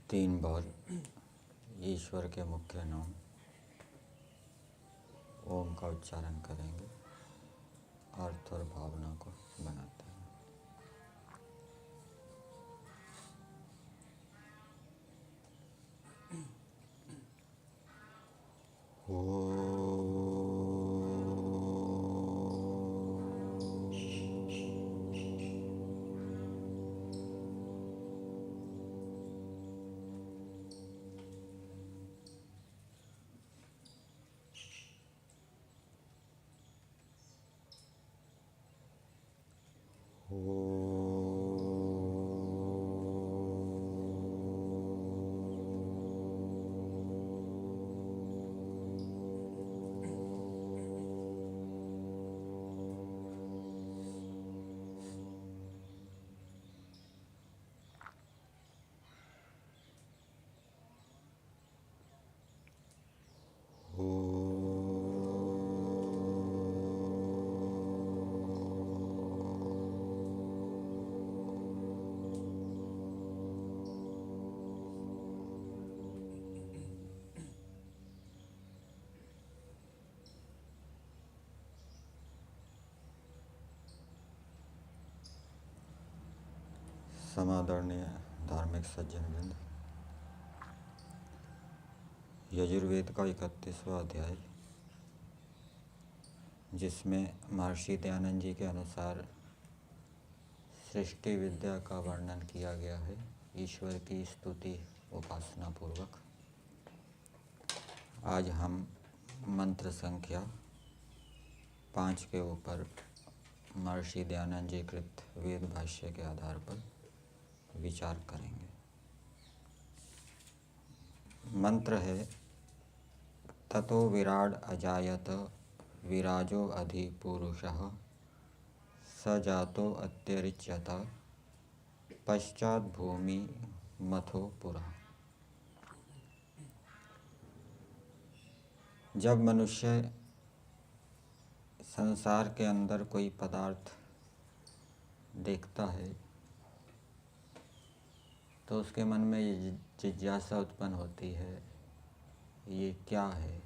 3 बार ईश्वर के मुख्य नाम ओम का उच्चारण करेंगे। अर्थ और भावना को बनाते हैं। समादरणीय धार्मिक सज्जनवृंद, यजुर्वेद का 31वां अध्याय, जिसमें महर्षि दयानंद जी के अनुसार सृष्टि विद्या का वर्णन किया गया है, ईश्वर की स्तुति उपासना पूर्वक। आज हम मंत्र संख्या 5 के ऊपर महर्षि दयानंद जी कृत वेद भाष्य के आधार पर विचार करेंगे। मंत्र है, ततो विराड अजायत विराजो अधि पुरुषः स जातो अत्यरिच्यत पश्चात भूमि मथो पुरा। जब मनुष्य संसार के अंदर कोई पदार्थ देखता है तो उसके मन में ये जिज्ञासा उत्पन्न होती है, ये क्या है,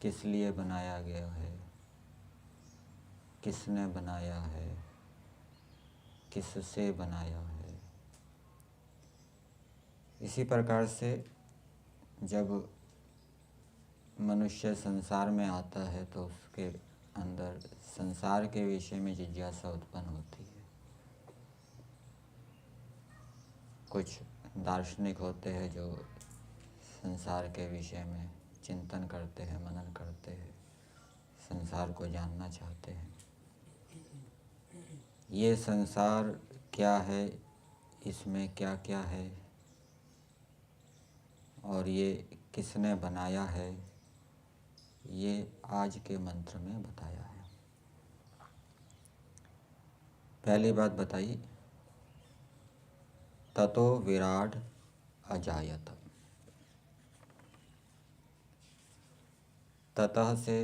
किस लिए बनाया गया है, किसने बनाया है, किससे बनाया है। इसी प्रकार से जब मनुष्य संसार में आता है तो उसके अंदर संसार के विषय में जिज्ञासा उत्पन्न होती है। कुछ दार्शनिक होते हैं जो संसार के विषय में चिंतन करते हैं, मनन करते हैं, संसार को जानना चाहते हैं। ये संसार क्या है, इसमें क्या क्या है और ये किसने बनाया है, ये आज के मंत्र में बताया है। पहली बात बताई, ततो विराड अजायत। ततः से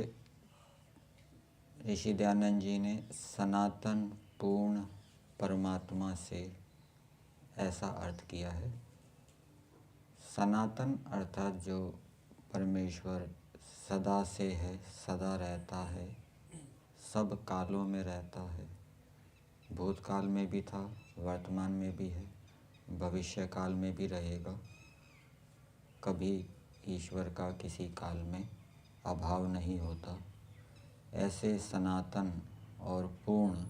ऋषि दयानंद जी ने सनातन पूर्ण परमात्मा से ऐसा अर्थ किया है। सनातन अर्थात जो परमेश्वर सदा से है, सदा रहता है, सब कालों में रहता है, भूतकाल में भी था, वर्तमान में भी है, भविष्य काल में भी रहेगा। कभी ईश्वर का किसी काल में अभाव नहीं होता। ऐसे सनातन और पूर्ण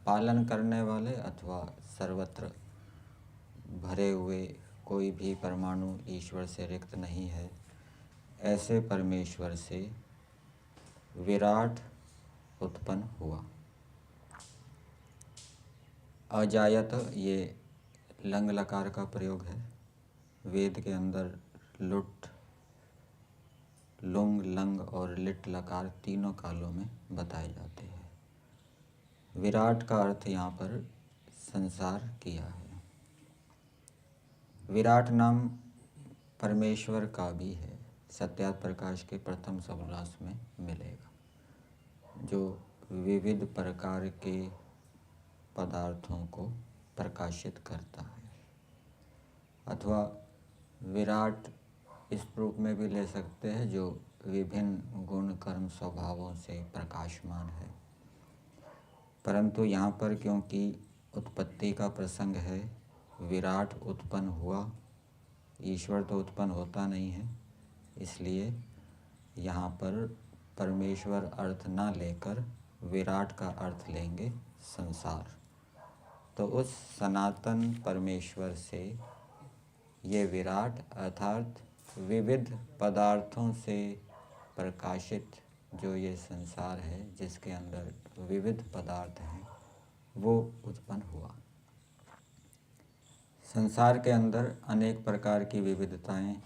पालन करने वाले अथवा सर्वत्र भरे हुए कोई भी परमाणु ईश्वर से रिक्त नहीं है, ऐसे परमेश्वर से विराट उत्पन्न हुआ। अजायत ये लंग लकार का प्रयोग है। वेद के अंदर लुट, लुंग, लंग और लिट लकार तीनों कालों में बताए जाते हैं। विराट का अर्थ यहाँ पर संसार किया है। विराट नाम परमेश्वर का भी है, सत्यात प्रकाश के प्रथम समास में मिलेगा, जो विविध प्रकार के पदार्थों को प्रकाशित करता है। अथवा विराट इस रूप में भी ले सकते हैं जो विभिन्न गुण कर्म स्वभावों से प्रकाशमान है। परंतु यहाँ पर क्योंकि उत्पत्ति का प्रसंग है, विराट उत्पन्न हुआ, ईश्वर तो उत्पन्न होता नहीं है, इसलिए यहाँ पर परमेश्वर अर्थ ना लेकर विराट का अर्थ लेंगे संसार। तो उस सनातन परमेश्वर से ये विराट अर्थात विविध पदार्थों से प्रकाशित जो ये संसार है, जिसके अंदर विविध पदार्थ हैं, वो उत्पन्न हुआ। संसार के अंदर अनेक प्रकार की विविधताएं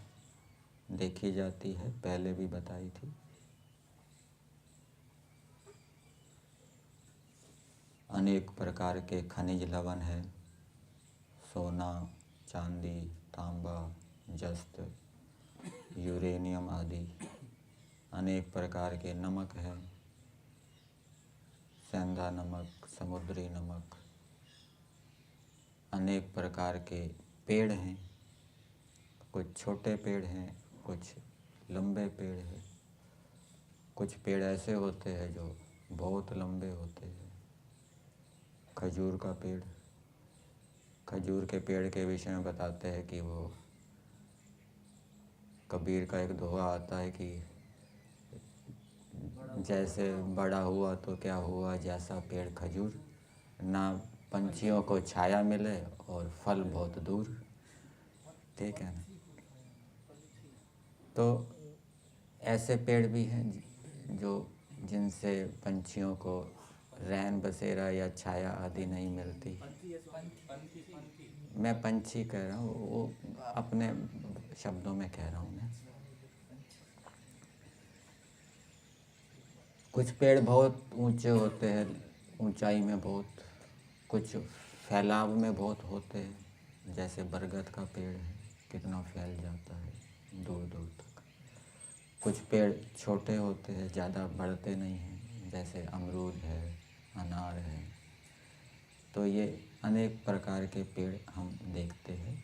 देखी जाती है, पहले भी बताई थी। अनेक प्रकार के खनिज लवण है, सोना, चांदी, तांबा, जस्त, यूरेनियम आदि। अनेक प्रकार के नमक है, सेंधा नमक, समुद्री नमक। अनेक प्रकार के पेड़ हैं, कुछ छोटे पेड़ हैं, कुछ लंबे पेड़ हैं। कुछ पेड़ ऐसे होते हैं जो बहुत लंबे होते हैं। खजूर का पेड़, खजूर के पेड़ के विषय में बताते हैं कि वो कबीर का एक दोहा आता है कि जैसे बड़ा हुआ तो क्या हुआ, जैसा पेड़ खजूर, ना पंछियों को छाया मिले और फल बहुत दूर। ठीक है ना। तो ऐसे पेड़ भी हैं जो जिनसे पंछियों को रैन बसेरा या छाया आदि नहीं मिलती। मैं पंछी कह रहा हूँ, वो अपने शब्दों में कह रहा हूँ मैं। कुछ पेड़ बहुत ऊंचे होते हैं, ऊंचाई में बहुत, कुछ फैलाव में बहुत होते हैं। जैसे बरगद का पेड़ है, कितना फैल जाता है दूर दूर तक। कुछ पेड़ छोटे होते हैं, ज़्यादा बढ़ते नहीं हैं, जैसे अमरूद है, अनार है। तो ये अनेक प्रकार के पेड़ हम देखते हैं।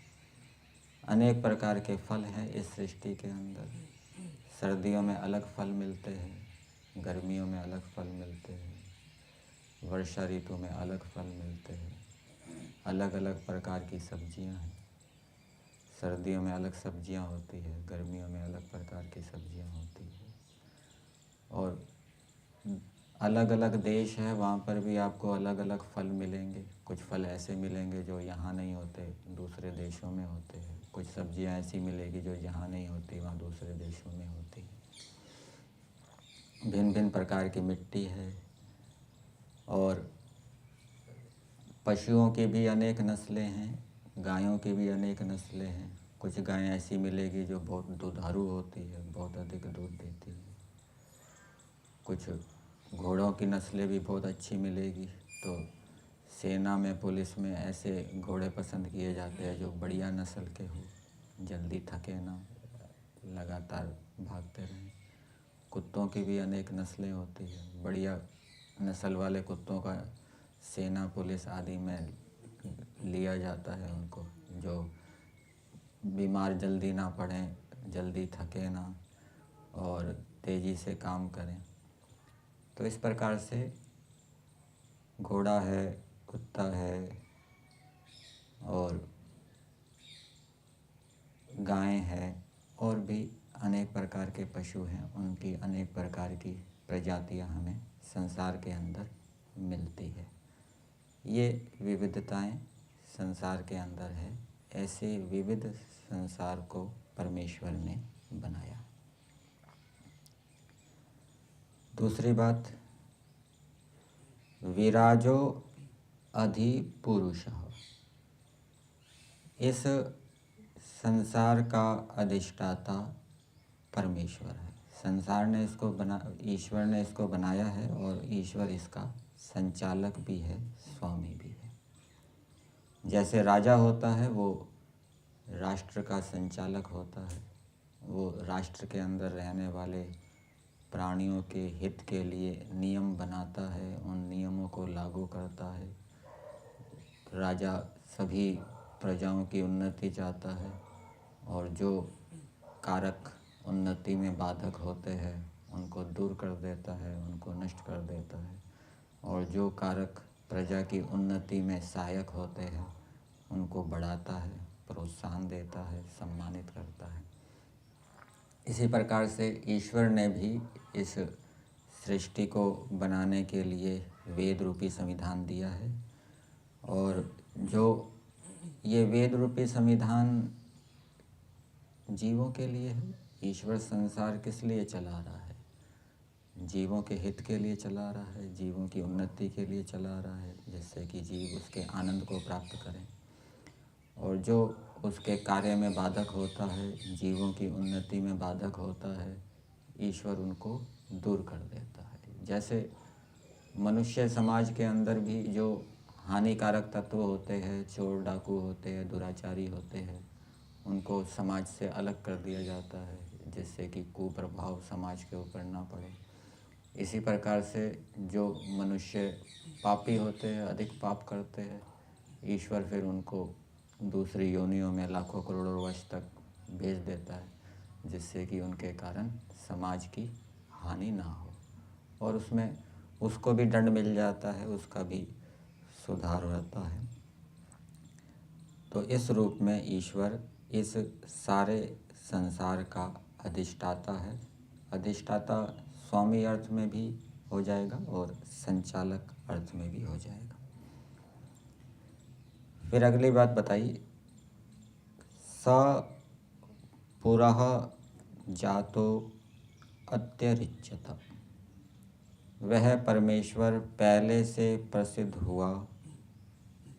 अनेक प्रकार के फल हैं इस सृष्टि के अंदर। सर्दियों में अलग फल मिलते हैं, गर्मियों में अलग फल मिलते हैं, वर्षा ऋतु में अलग फल मिलते हैं। अलग अलग प्रकार की सब्जियां हैं। सर्दियों में अलग सब्जियां होती है, गर्मियों में अलग प्रकार की सब्जियां होती है। और अलग अलग देश है, वहाँ पर भी आपको अलग अलग फल मिलेंगे। कुछ फल ऐसे मिलेंगे जो यहाँ नहीं होते, दूसरे देशों में होते हैं। कुछ सब्जियाँ ऐसी मिलेगी जो यहाँ नहीं होती, वहाँ दूसरे देशों में होती है। भिन्न भिन्न प्रकार की मिट्टी है। और पशुओं की भी अनेक नस्लें हैं, गायों की भी अनेक नस्लें हैं। कुछ गायें ऐसी मिलेगी जो बहुत दुधारू होती है, बहुत अधिक दूध देती है। कुछ घोड़ों की नस्लें भी बहुत अच्छी मिलेगी। तो सेना में, पुलिस में ऐसे घोड़े पसंद किए जाते हैं जो बढ़िया नस्ल के हो, जल्दी थके ना, लगातार भागते रहें। कुत्तों की भी अनेक नस्लें होती हैं। बढ़िया नस्ल वाले कुत्तों का सेना, पुलिस आदि में लिया जाता है उनको, जो बीमार जल्दी ना पड़ें, जल्दी थके ना और तेज़ी से काम करें। तो इस प्रकार से घोड़ा है, कुत्ता है और गाय है, और भी अनेक प्रकार के पशु हैं। उनकी अनेक प्रकार की प्रजातियां हमें संसार के अंदर मिलती है। ये विविधताएं संसार के अंदर है। ऐसे विविध संसार को परमेश्वर ने बनाया। दूसरी बात, विराजो अधिपुरुषः। इस संसार का अधिष्ठाता परमेश्वर है। संसार ने इसको ईश्वर ने इसको बनाया है और ईश्वर इसका संचालक भी है, स्वामी भी है। जैसे राजा होता है, वो राष्ट्र का संचालक होता है। वो राष्ट्र के अंदर रहने वाले प्राणियों के हित के लिए नियम बनाता है, उन नियमों को लागू करता है। राजा सभी प्रजाओं की उन्नति चाहता है, और जो कारक उन्नति में बाधक होते हैं उनको दूर कर देता है, उनको नष्ट कर देता है, और जो कारक प्रजा की उन्नति में सहायक होते हैं उनको बढ़ाता है, प्रोत्साहन देता है, सम्मानित करता है। इसी प्रकार से ईश्वर ने भी इस सृष्टि को बनाने के लिए वेद रूपी संविधान दिया है, और जो ये वेद रूपी संविधान जीवों के लिए है। ईश्वर संसार किस लिए चला रहा है? जीवों के हित के लिए चला रहा है, जीवों की उन्नति के लिए चला रहा है, जिससे कि जीव उसके आनंद को प्राप्त करें। और जो उसके कार्य में बाधक होता है, जीवों की उन्नति में बाधक होता है, ईश्वर उनको दूर कर देता है। जैसे मनुष्य समाज के अंदर भी जो हानिकारक तत्व होते हैं, चोर डाकू होते हैं, दुराचारी होते हैं, उनको समाज से अलग कर दिया जाता है, जिससे कि कुप्रभाव समाज के ऊपर ना पड़े। इसी प्रकार से जो मनुष्य पापी होते हैं, अधिक पाप करते हैं, ईश्वर फिर उनको दूसरी योनियों में लाखों करोड़ों वर्ष तक भेज देता है, जिससे कि उनके कारण समाज की हानि ना हो, और उसमें उसको भी दंड मिल जाता है, उसका भी सुधार होता है। तो इस रूप में ईश्वर इस सारे संसार का अधिष्ठाता है। अधिष्ठाता स्वामी अर्थ में भी हो जाएगा और संचालक अर्थ में भी हो जाएगा। फिर अगली बात बताइए, स पुरः जातो अत्यरिच्यत। वह परमेश्वर पहले से प्रसिद्ध हुआ,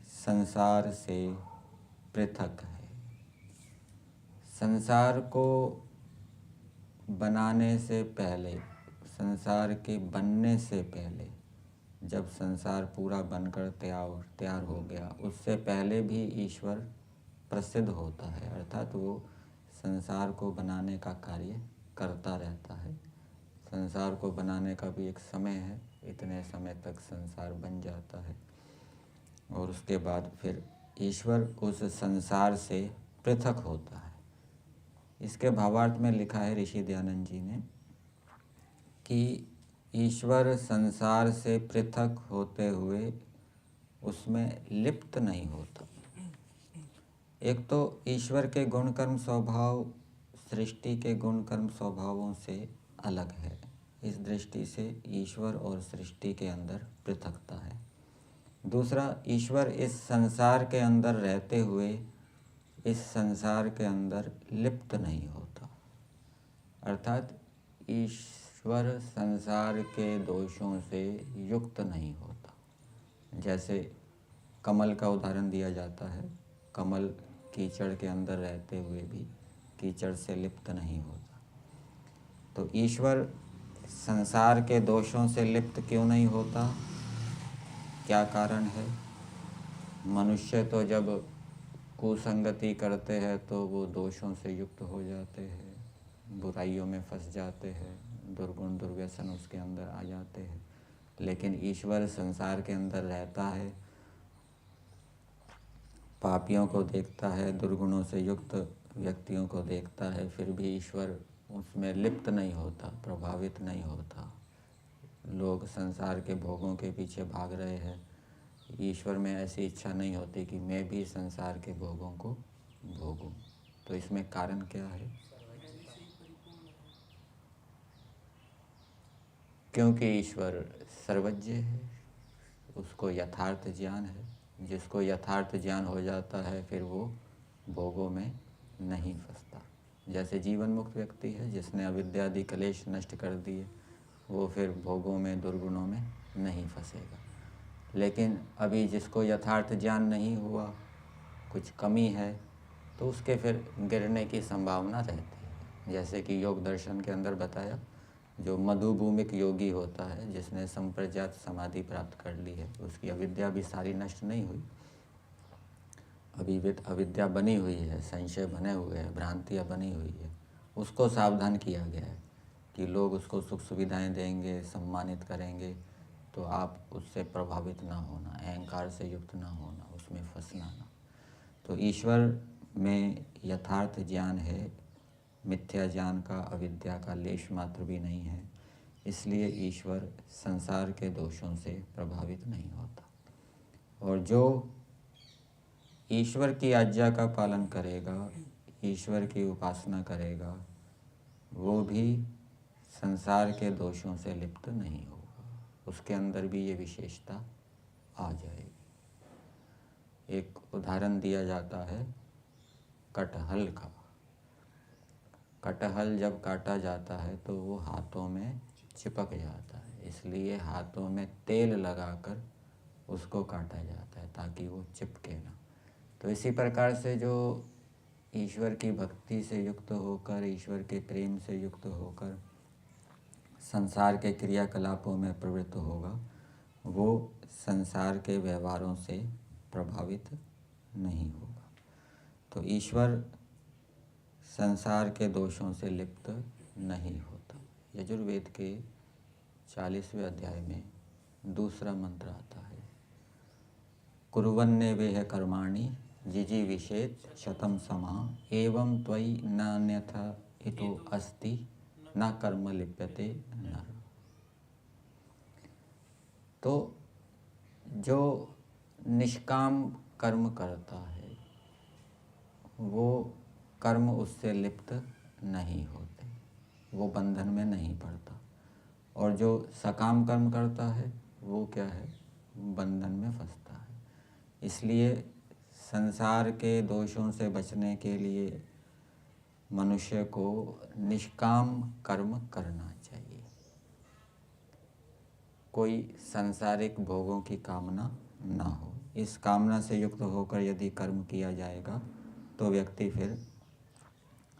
संसार से पृथक है। संसार को बनाने से पहले, संसार के बनने से पहले, जब संसार पूरा बनकर तैयार हो गया, उससे पहले भी ईश्वर प्रसिद्ध होता है। अर्थात वो संसार को बनाने का कार्य करता रहता है। संसार को बनाने का भी एक समय है, इतने समय तक संसार बन जाता है, और उसके बाद फिर ईश्वर उस संसार से पृथक होता है। इसके भावार्थ में लिखा है ऋषि दयानंद जी ने कि ईश्वर संसार से पृथक होते हुए उसमें लिप्त नहीं होता। एक तो ईश्वर के गुण कर्म स्वभाव सृष्टि के गुण कर्म स्वभावों से अलग है। इस दृष्टि से ईश्वर और सृष्टि के अंदर पृथकता है। दूसरा, ईश्वर इस संसार के अंदर रहते हुए इस संसार के अंदर लिप्त नहीं होता। अर्थात ईश्वर संसार के दोषों से युक्त नहीं होता। जैसे कमल का उदाहरण दिया जाता है, कमल कीचड़ के अंदर रहते हुए भी कीचड़ से लिप्त नहीं होता। तो ईश्वर संसार के दोषों से लिप्त क्यों नहीं होता? क्या कारण है? मनुष्य तो जब कुसंगति करते हैं तो वो दोषों से युक्त हो जाते हैं, बुराइयों में फंस जाते हैं, दुर्गुण दुर्व्यसन उसके अंदर आ जाते हैं। लेकिन ईश्वर संसार के अंदर रहता है, पापियों को देखता है, दुर्गुणों से युक्त व्यक्तियों को देखता है, फिर भी ईश्वर उसमें लिप्त नहीं होता, प्रभावित नहीं होता। लोग संसार के भोगों के पीछे भाग रहे हैं, ईश्वर में ऐसी इच्छा नहीं होती कि मैं भी संसार के भोगों को भोगूं। तो इसमें कारण क्या है? क्योंकि ईश्वर सर्वज्ञ है, उसको यथार्थ ज्ञान है। जिसको यथार्थ ज्ञान हो जाता है फिर वो भोगों में नहीं फंसता। जैसे जीवन मुक्त व्यक्ति है, जिसने अविद्यादि कलेश नष्ट कर दिए, वो फिर भोगों में, दुर्गुणों में नहीं फंसेगा। लेकिन अभी जिसको यथार्थ ज्ञान नहीं हुआ, कुछ कमी है, तो उसके फिर गिरने की संभावना रहती है। जैसे कि योग दर्शन के अंदर बताया, जो मधुभूमिक योगी होता है, जिसने संप्रज्ञात समाधि प्राप्त कर ली है, उसकी अविद्या भी सारी नष्ट नहीं हुई, अभी अविद्या बनी हुई है, संशय बने हुए हैं, भ्रांतियाँ बनी हुई है। उसको सावधान किया गया है कि लोग उसको सुख सुविधाएं देंगे, सम्मानित करेंगे, तो आप उससे प्रभावित ना होना, अहंकार से युक्त ना होना, उसमें फंसना ना। तो ईश्वर में यथार्थ ज्ञान है, मिथ्या ज्ञान का, अविद्या का लेश मात्र भी नहीं है। इसलिए ईश्वर संसार के दोषों से प्रभावित नहीं होता। और जो ईश्वर की आज्ञा का पालन करेगा, ईश्वर की उपासना करेगा, वो भी संसार के दोषों से लिप्त नहीं होगा। उसके अंदर भी ये विशेषता आ जाएगी। एक उदाहरण दिया जाता है कटहल का। कटहल जब काटा जाता है तो वो हाथों में चिपक जाता है, इसलिए हाथों में तेल लगाकर उसको काटा जाता है ताकि वो चिपके ना। तो इसी प्रकार से जो ईश्वर की भक्ति से युक्त होकर, ईश्वर के प्रेम से युक्त होकर संसार के क्रियाकलापों में प्रवृत्त होगा, वो संसार के व्यवहारों से प्रभावित नहीं होगा। तो ईश्वर संसार के दोषों से लिप्त नहीं होता। यजुर्वेद के 40वें अध्याय में दूसरा मंत्र आता है, कुर्वन्ने वेह कर्माणि जिजीविषेत् शतं समाः एवं त्वयि नान्यथा इतो अस्ति न कर्म लिप्यते नर। तो जो निष्काम कर्म करता है वो कर्म उससे लिप्त नहीं होते, वो बंधन में नहीं पड़ता। और जो सकाम कर्म करता है वो क्या है, बंधन में फंसता है। इसलिए संसार के दोषों से बचने के लिए मनुष्य को निष्काम कर्म करना चाहिए। कोई सांसारिक भोगों की कामना ना हो। इस कामना से युक्त होकर यदि कर्म किया जाएगा तो व्यक्ति फिर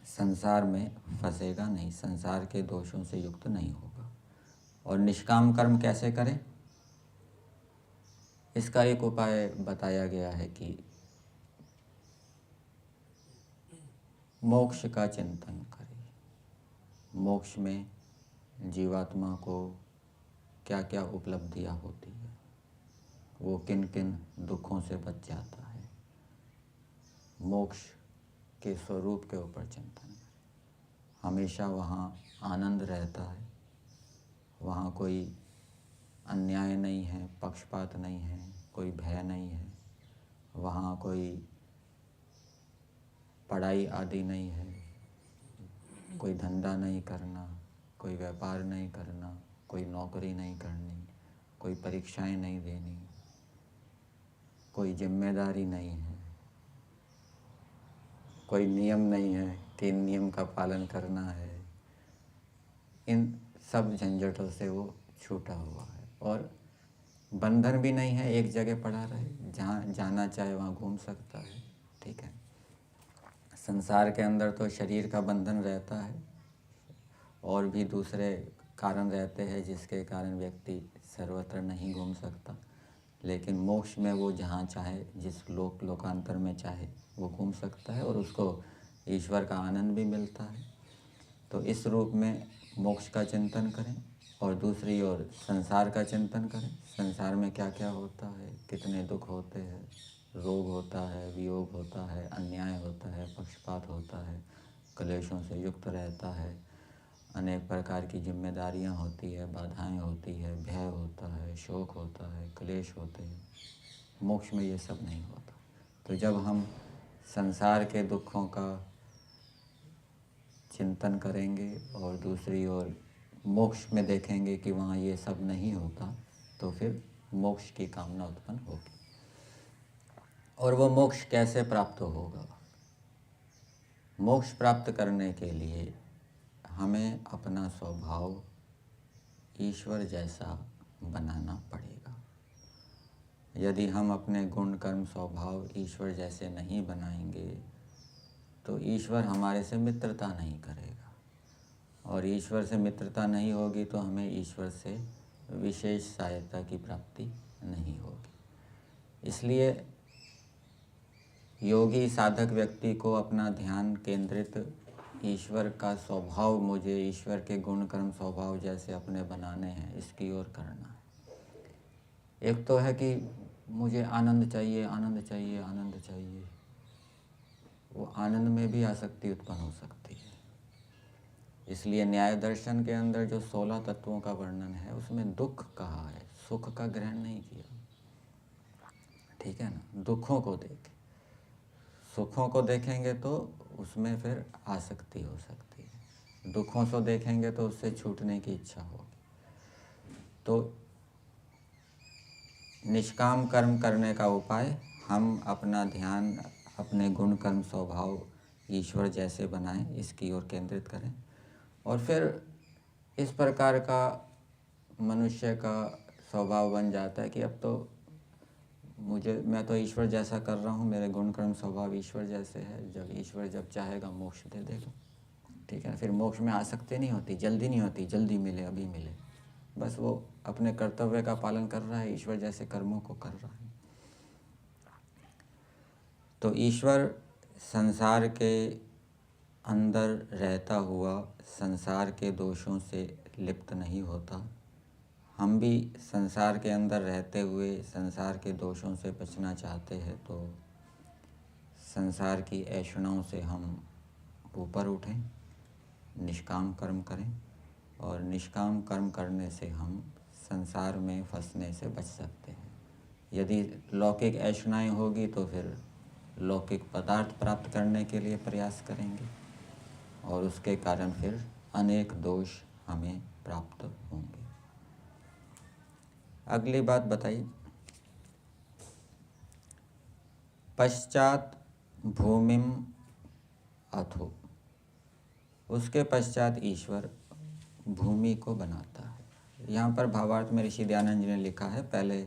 संसार में फंसेगा नहीं, संसार के दोषों से युक्त नहीं होगा। और निष्काम कर्म कैसे करें, इसका एक उपाय बताया गया है कि मोक्ष का चिंतन करें। मोक्ष में जीवात्मा को क्या क्या उपलब्धियां होती है, वो किन किन दुखों से बच जाता है, मोक्ष के स्वरूप के ऊपर चिंतन करें। हमेशा वहाँ आनंद रहता है, वहाँ कोई अन्याय नहीं है, पक्षपात नहीं है, कोई भय नहीं है, वहाँ कोई पढ़ाई आदि नहीं है, कोई धंधा नहीं करना, कोई व्यापार नहीं करना, कोई नौकरी नहीं करनी, कोई परीक्षाएं नहीं देनी, कोई जिम्मेदारी नहीं है, कोई नियम नहीं है कि इन नियम का पालन करना है। इन सब झंझटों से वो छूटा हुआ है और बंधन भी नहीं है, एक जगह पड़ा रहे, जहाँ जाना चाहे वहाँ घूम सकता है। ठीक है, संसार के अंदर तो शरीर का बंधन रहता है और भी दूसरे कारण रहते हैं जिसके कारण व्यक्ति सर्वत्र नहीं घूम सकता, लेकिन मोक्ष में वो जहाँ चाहे, जिस लोकांतर में चाहे वो घूम सकता है और उसको ईश्वर का आनंद भी मिलता है। तो इस रूप में मोक्ष का चिंतन करें और दूसरी ओर संसार का चिंतन करें। संसार में क्या क्या होता है, कितने दुख होते हैं, रोग होता है, वियोग होता है, अन्याय होता है, पक्षपात होता है, क्लेशों से युक्त रहता है, अनेक प्रकार की जिम्मेदारियां होती है, बाधाएं होती है, भय होता है, शोक होता है, क्लेश होते हैं। मोक्ष में ये सब नहीं होता। तो जब हम संसार के दुखों का चिंतन करेंगे और दूसरी ओर मोक्ष में देखेंगे कि वहाँ ये सब नहीं होता, तो फिर मोक्ष की कामना उत्पन्न होगी। और वो मोक्ष कैसे प्राप्त होगा? मोक्ष प्राप्त करने के लिए हमें अपना स्वभाव ईश्वर जैसा बनाना पड़ेगा। यदि हम अपने गुण कर्म स्वभाव ईश्वर जैसे नहीं बनाएंगे तो ईश्वर हमारे से मित्रता नहीं करेगा, और ईश्वर से मित्रता नहीं होगी तो हमें ईश्वर से विशेष सहायता की प्राप्ति नहीं होगी। इसलिए योगी साधक व्यक्ति को अपना ध्यान केंद्रित ईश्वर का स्वभाव, मुझे ईश्वर के गुण कर्म स्वभाव जैसे अपने बनाने हैं, इसकी ओर करना है। एक तो है कि मुझे आनंद चाहिए, आनंद चाहिए, आनंद चाहिए, वो आनंद में भी आसक्ति उत्पन्न हो सकती है। इसलिए न्याय दर्शन के अंदर जो 16 तत्वों का वर्णन है उसमें दुख कहा है, सुख का ग्रहण नहीं किया। ठीक है ना, दुखों को देखें। सुखों को देखेंगे तो उसमें फिर आसक्ति हो सकती है, दुखों से देखेंगे तो उससे छूटने की इच्छा होगी। तो निष्काम कर्म करने का उपाय, हम अपना ध्यान अपने गुण कर्म स्वभाव ईश्वर जैसे बनाएं, इसकी ओर केंद्रित करें। और फिर इस प्रकार का मनुष्य का स्वभाव बन जाता है कि अब तो मैं तो ईश्वर जैसा कर रहा हूँ, मेरे गुण कर्म स्वभाव ईश्वर जैसे है, जब ईश्वर जब चाहेगा मोक्ष दे देगा। ठीक है, फिर मोक्ष में आसक्ति नहीं होती, जल्दी नहीं होती, जल्दी मिले अभी मिले, बस वो अपने कर्तव्य का पालन कर रहा है, ईश्वर जैसे कर्मों को कर रहा है। तो ईश्वर संसार के अंदर रहता हुआ संसार के दोषों से लिप्त नहीं होता। हम भी संसार के अंदर रहते हुए संसार के दोषों से बचना चाहते हैं, तो संसार की ऐषणाओं से हम ऊपर उठें, निष्काम कर्म करें, और निष्काम कर्म करने से हम संसार में फंसने से बच सकते हैं। यदि लौकिक ऐषणाएं होगी तो फिर लौकिक पदार्थ प्राप्त करने के लिए प्रयास करेंगे और उसके कारण फिर अनेक दोष हमें प्राप्त होंगे। अगली बात बताइए, पश्चात भूमिम अथो, उसके पश्चात ईश्वर भूमि को बनाता है। यहाँ पर भावार्थ में ऋषि दयानंद जी ने लिखा है, पहले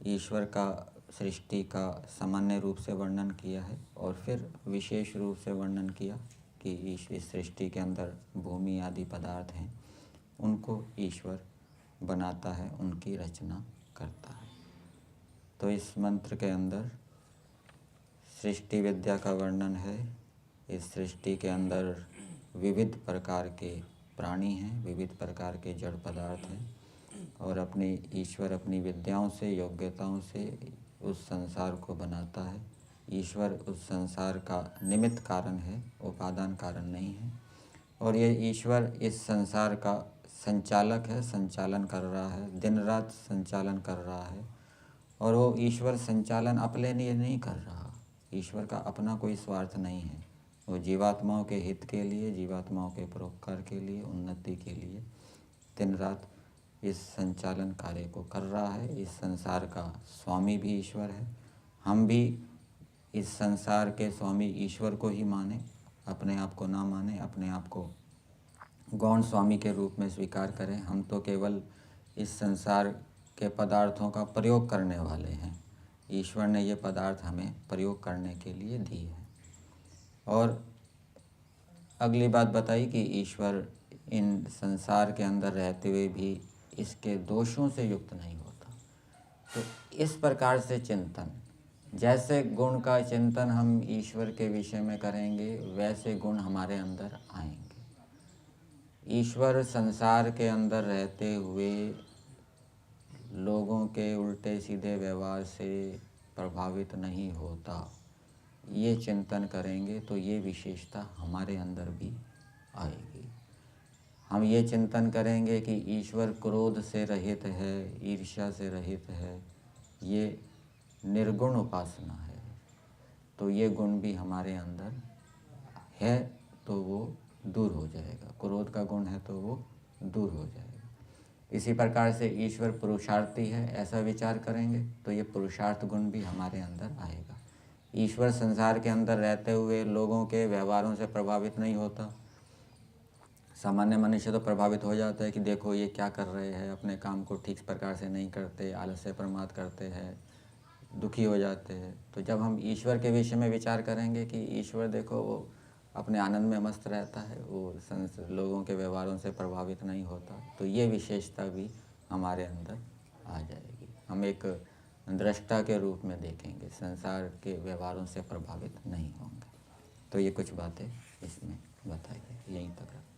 ईश्वर का सृष्टि का सामान्य रूप से वर्णन किया है और फिर विशेष रूप से वर्णन किया कि इस सृष्टि के अंदर भूमि आदि पदार्थ हैं, उनको ईश्वर बनाता है, उनकी रचना करता है। तो इस मंत्र के अंदर सृष्टि विद्या का वर्णन है। इस सृष्टि के अंदर विविध प्रकार के प्राणी हैं, विविध प्रकार के जड़ पदार्थ हैं, और ईश्वर अपनी विद्याओं से, योग्यताओं से उस संसार को बनाता है। ईश्वर उस संसार का निमित्त कारण है, उपादान कारण नहीं है। और ये ईश्वर इस संसार का संचालक है, संचालन कर रहा है, दिन रात संचालन कर रहा है। और वो ईश्वर संचालन अपने लिए नहीं कर रहा, ईश्वर का अपना कोई स्वार्थ नहीं है। वो जीवात्माओं के हित के लिए, जीवात्माओं के परोपकार के लिए, उन्नति के लिए दिन रात इस संचालन कार्य को कर रहा है। इस संसार का स्वामी भी ईश्वर है। हम भी इस संसार के स्वामी ईश्वर को ही माने, अपने आप को ना माने, अपने आप को गौण स्वामी के रूप में स्वीकार करें। हम तो केवल इस संसार के पदार्थों का प्रयोग करने वाले हैं। ईश्वर ने ये पदार्थ हमें प्रयोग करने के लिए दिए हैं। और अगली बात बताई कि ईश्वर इन संसार के अंदर रहते हुए भी इसके दोषों से युक्त नहीं होता। तो इस प्रकार से चिंतन, जैसे गुण का चिंतन हम ईश्वर के विषय में करेंगे, वैसे गुण हमारे अंदर आएंगे। ईश्वर संसार के अंदर रहते हुए लोगों के उल्टे सीधे व्यवहार से प्रभावित नहीं होता, ये चिंतन करेंगे तो ये विशेषता हमारे अंदर भी आएगी। हम ये चिंतन करेंगे कि ईश्वर क्रोध से रहित है, ईर्ष्या से रहित है, ये निर्गुण उपासना है, तो ये गुण भी हमारे अंदर है तो वो दूर हो जाएगा। क्रोध का गुण है तो वो दूर हो जाएगा। इसी प्रकार से ईश्वर पुरुषार्थी है, ऐसा विचार करेंगे तो ये पुरुषार्थ गुण भी हमारे अंदर आएगा। ईश्वर संसार के अंदर रहते हुए लोगों के व्यवहारों से प्रभावित नहीं होता। सामान्य मनुष्य तो प्रभावित हो जाता है कि देखो ये क्या कर रहे हैं, अपने काम को ठीक प्रकार से नहीं करते, आलस्य प्रमाद करते हैं, दुखी हो जाते हैं। तो जब हम ईश्वर के विषय में विचार करेंगे कि ईश्वर देखो वो अपने आनंद में मस्त रहता है, वो लोगों के व्यवहारों से प्रभावित नहीं होता, तो ये विशेषता भी हमारे अंदर आ जाएगी। हम एक दृष्टा के रूप में देखेंगे, संसार के व्यवहारों से प्रभावित नहीं होंगे। तो ये कुछ बातें इसमें बताई गई, यहीं तक रखते हैं।